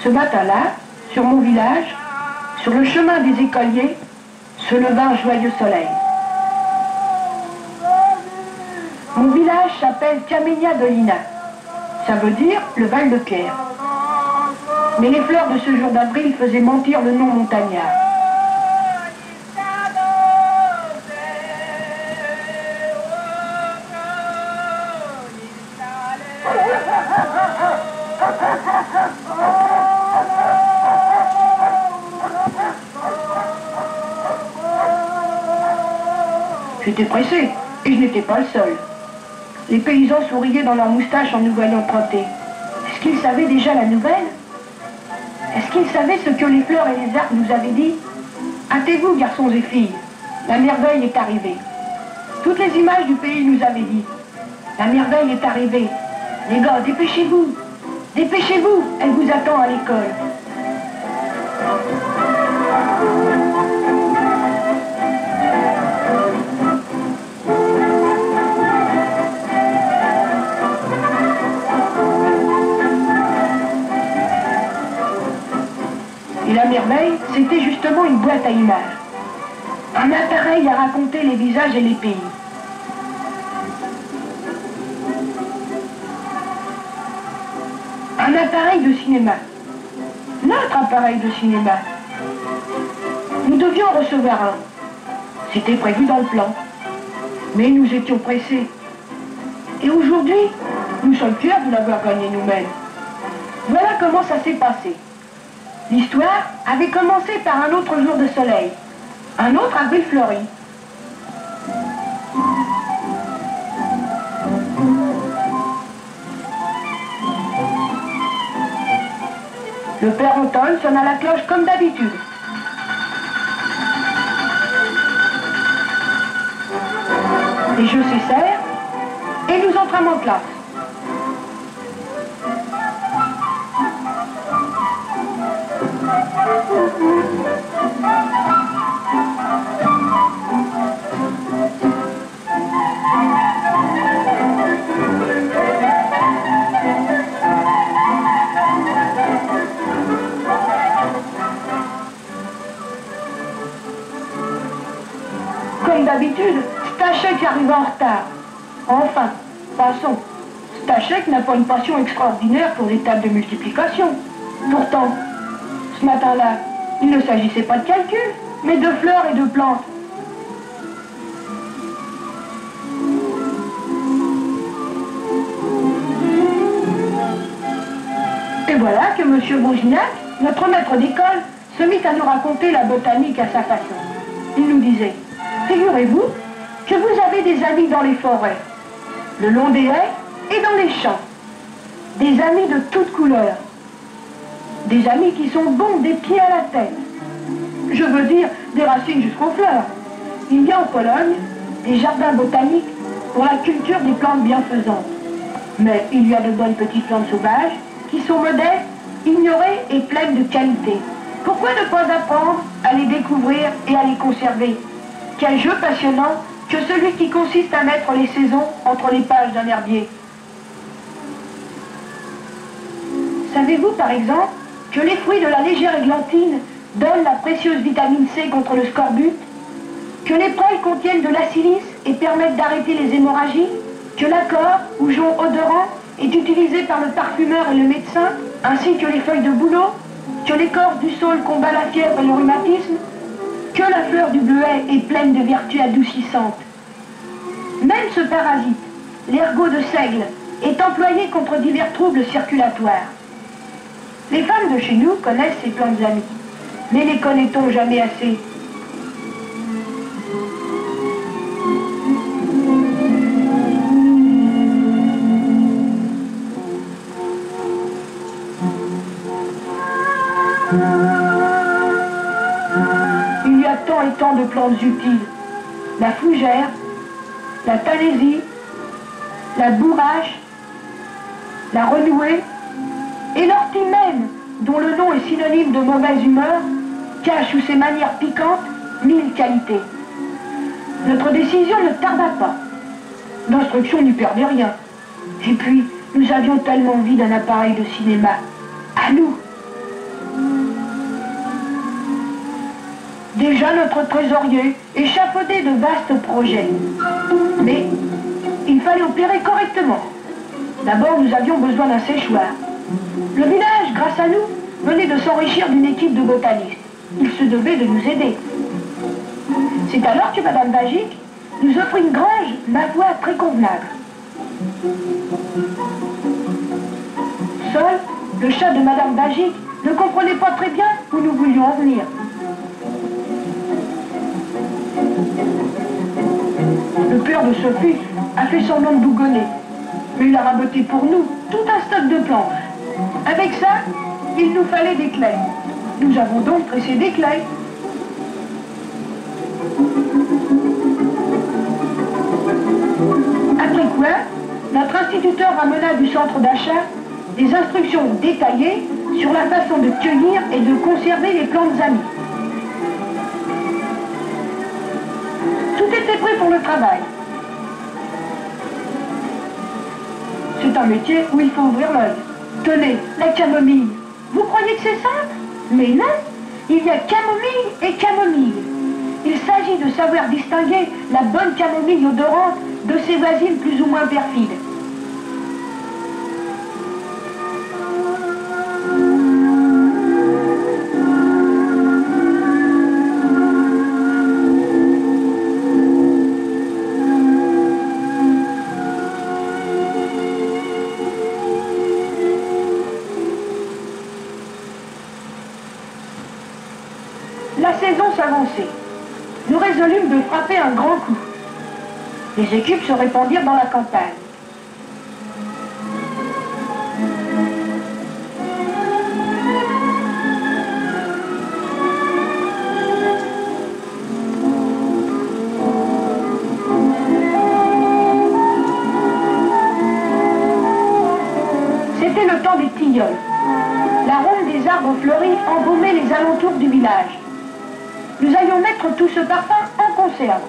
Ce matin-là, sur mon village, sur le chemin des écoliers, se leva un joyeux soleil. Mon village s'appelle Caménia Dolina. Ça veut dire le Val de Pierre. Mais les fleurs de ce jour d'avril faisaient mentir le nom montagnard. J'étais pressé, et je n'étais pas le seul. Les paysans souriaient dans leurs moustaches en nous voyant trotter. Est-ce qu'ils savaient déjà la nouvelle? Est-ce qu'ils savaient ce que les fleurs et les arbres nous avaient dit? Hâtez-vous, garçons et filles, la merveille est arrivée. Toutes les images du pays nous avaient dit. La merveille est arrivée. Les gars, dépêchez-vous. Dépêchez-vous, elle vous attend à l'école. Et la merveille, c'était justement une boîte à images. Un appareil à raconter les visages et les pays. Un appareil de cinéma. Notre appareil de cinéma. Nous devions en recevoir un. C'était prévu dans le plan. Mais nous étions pressés. Et aujourd'hui, nous sommes fiers de l'avoir gagné nous-mêmes. Voilà comment ça s'est passé. L'histoire avait commencé par un autre jour de soleil, un autre avril fleuri. Le père Antoine sonna la cloche comme d'habitude. Les jeux cessèrent et nous entrâmes en classe. Comme d'habitude, Stachek arriva en retard. Enfin, passons. Stachek n'a pas une passion extraordinaire pour les tables de multiplication. Pourtant, ce matin-là, il ne s'agissait pas de calcul, mais de fleurs et de plantes. Et voilà que M. Bouginac, notre maître d'école, se mit à nous raconter la botanique à sa façon. Il nous disait, figurez-vous que vous avez des amis dans les forêts, le long des haies et dans les champs. Des amis de toutes couleurs. Des amis qui sont bons des pieds à la tête. Je veux dire, des racines jusqu'aux fleurs. Il y a en Pologne des jardins botaniques pour la culture des plantes bienfaisantes. Mais il y a de bonnes petites plantes sauvages qui sont modestes, ignorées et pleines de qualité. Pourquoi ne pas apprendre à les découvrir et à les conserver? Quel jeu passionnant que celui qui consiste à mettre les saisons entre les pages d'un herbier. Savez-vous par exemple que les fruits de la légère églantine donnent la précieuse vitamine C contre le scorbut? Que les prêles contiennent de la silice et permettent d'arrêter les hémorragies? Que l'accord ou jonc odorant est utilisé par le parfumeur et le médecin, ainsi que les feuilles de bouleau? Que l'écorce du saule combat la fièvre et le rhumatisme? Que la fleur du bleuet est pleine de vertus adoucissantes? Même ce parasite, l'ergot de seigle, est employé contre divers troubles circulatoires. Les femmes de chez nous connaissent ces plantes amies, mais les connaît-on jamais assez? Il y a tant et tant de plantes utiles. La fougère, la talésie, la bourrache, la renouée, et l'ortie même, dont le nom est synonyme de mauvaise humeur, cache sous ses manières piquantes 1000 qualités. Notre décision ne tarda pas. L'instruction n'y perdait rien. Et puis, nous avions tellement envie d'un appareil de cinéma. À nous. Déjà, notre trésorier échafaudait de vastes projets. Mais il fallait opérer correctement. D'abord, nous avions besoin d'un séchoir. Le village, grâce à nous, venait de s'enrichir d'une équipe de botanistes. Il se devait de nous aider. C'est alors que Madame Bagic nous offrit une grange, ma foi, très convenable. Seul, le chat de Madame Bagic ne comprenait pas très bien où nous voulions en venir. Le père de Sophie a fait semblant de bougonner, mais il a raboté pour nous tout un stock de planches. Avec ça, il nous fallait des clés. Nous avons donc pressé des clés. Après quoi, notre instituteur ramena du centre d'achat des instructions détaillées sur la façon de cueillir et de conserver les plantes amies. Tout était prêt pour le travail. C'est un métier où il faut ouvrir l'œil. Tenez, la camomille. Vous croyez que c'est simple? Mais non, il y a camomille et camomille. Il s'agit de savoir distinguer la bonne camomille odorante de ses voisines plus ou moins perfides. La saison s'avançait. Nous résolûmes de frapper un grand coup. Les équipes se répandirent dans la campagne. C'était le temps des tilleuls. La ronde des arbres fleuris embaumait les alentours du village. Nous allions mettre tout ce parfum en conserve.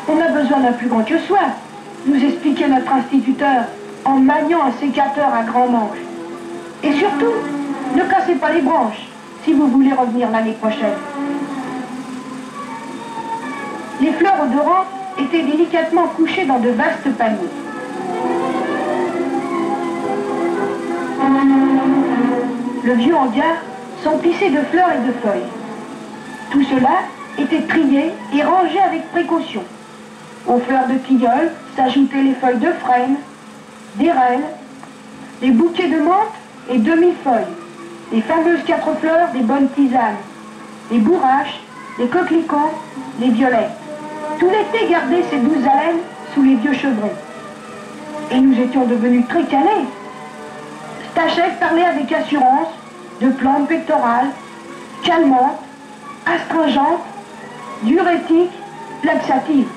On a besoin d'un plus grand que soi, nous expliquait notre instituteur en maniant un sécateur à grand manche. Et surtout, ne cassez pas les branches si vous voulez revenir l'année prochaine. Les fleurs odorantes étaient délicatement couchées dans de vastes paniers. Le vieux hangar s'emplissait de fleurs et de feuilles. Tout cela était trié et rangé avec précaution. Aux fleurs de tilleul s'ajoutaient les feuilles de frêne, d'érel, les bouquets de menthe et demi-feuilles, les fameuses 4 fleurs des bonnes tisanes, les bourraches, les coquelicots, les violets. Tout l'été gardait ces douces haleines sous les vieux chevrons. Et nous étions devenus très calés. Stachel parlait avec assurance de plantes pectorales, calmantes, astringentes, diurétiques, laxatives.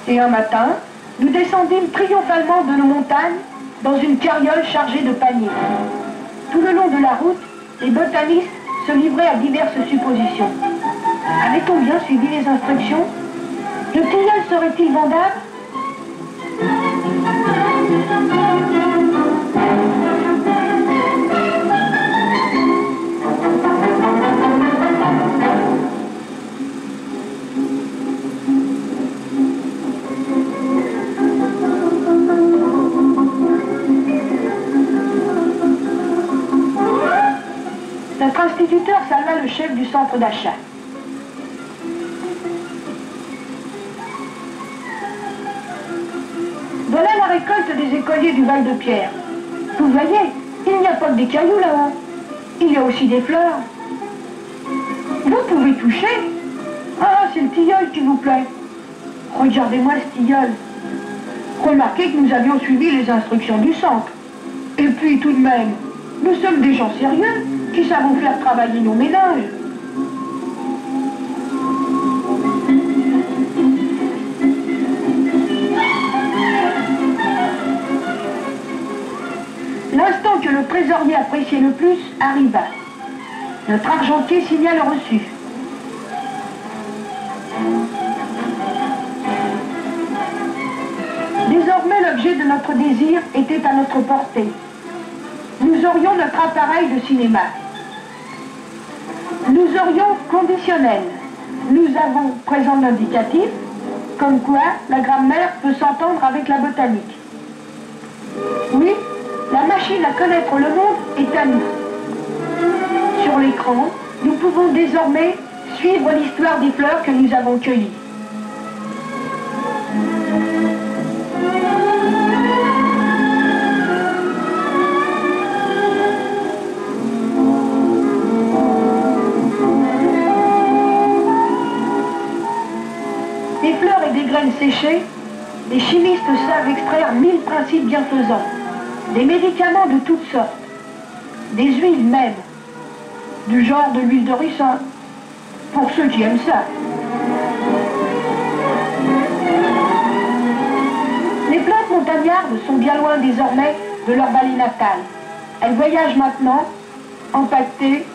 Et un matin, nous descendîmes triomphalement de nos montagnes dans une carriole chargée de paniers. Tout le long de la route, les botanistes se livraient à diverses suppositions. Avait-on bien suivi les instructions? Le tilleul serait-il vendable? Notre instituteur salua le chef du centre d'achat. Voilà la récolte des écoliers du Val-de-Pierre. Vous voyez, il n'y a pas que des cailloux là-haut. Il y a aussi des fleurs. Vous pouvez toucher. Ah, c'est le tilleul qui vous plaît. Regardez-moi ce tilleul. Remarquez que nous avions suivi les instructions du centre. Et puis tout de même, nous sommes des gens sérieux qui savons faire travailler nos ménages. L'instant que le trésorier appréciait le plus arriva. Notre argentier signa le reçu. Désormais, l'objet de notre désir était à notre portée. Nous aurions notre appareil de cinéma. Nous aurions conditionnel. Nous avons présent d'indicatif, comme quoi la grammaire peut s'entendre avec la botanique. Oui, la machine à connaître le monde est à nous. Sur l'écran, nous pouvons désormais suivre l'histoire des fleurs que nous avons cueillies. Des fleurs et des graines séchées, les chimistes savent extraire 1000 principes bienfaisants, des médicaments de toutes sortes, des huiles même, du genre de l'huile de ricin, pour ceux qui aiment ça. Les plantes montagnardes sont bien loin désormais de leur vallée natale. Elles voyagent maintenant, empaquetées,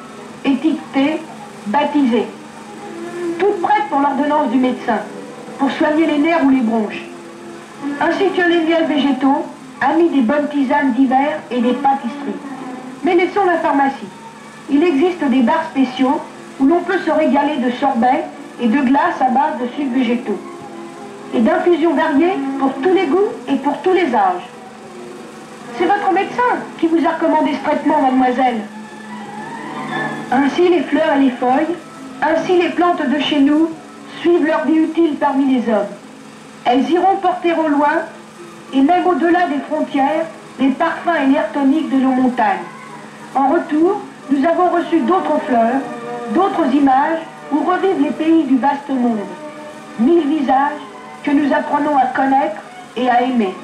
étiquetées, baptisées, toutes prêtes pour l'ordonnance du médecin, pour soigner les nerfs ou les bronches, ainsi que les miels végétaux, amis des bonnes tisanes d'hiver et des pâtisseries. Mais laissons la pharmacie. Il existe des bars spéciaux où l'on peut se régaler de sorbets et de glaces à base de sucres végétaux, et d'infusions variées pour tous les goûts et pour tous les âges. C'est votre médecin qui vous a recommandé ce traitement, mademoiselle. Ainsi les fleurs et les feuilles, ainsi les plantes de chez nous suivent leur vie utile parmi les hommes. Elles iront porter au loin, et même au-delà des frontières, les parfums et l'air tonique de nos montagnes. En retour, nous avons reçu d'autres fleurs, d'autres images, où revivent les pays du vaste monde. 1000 visages que nous apprenons à connaître et à aimer.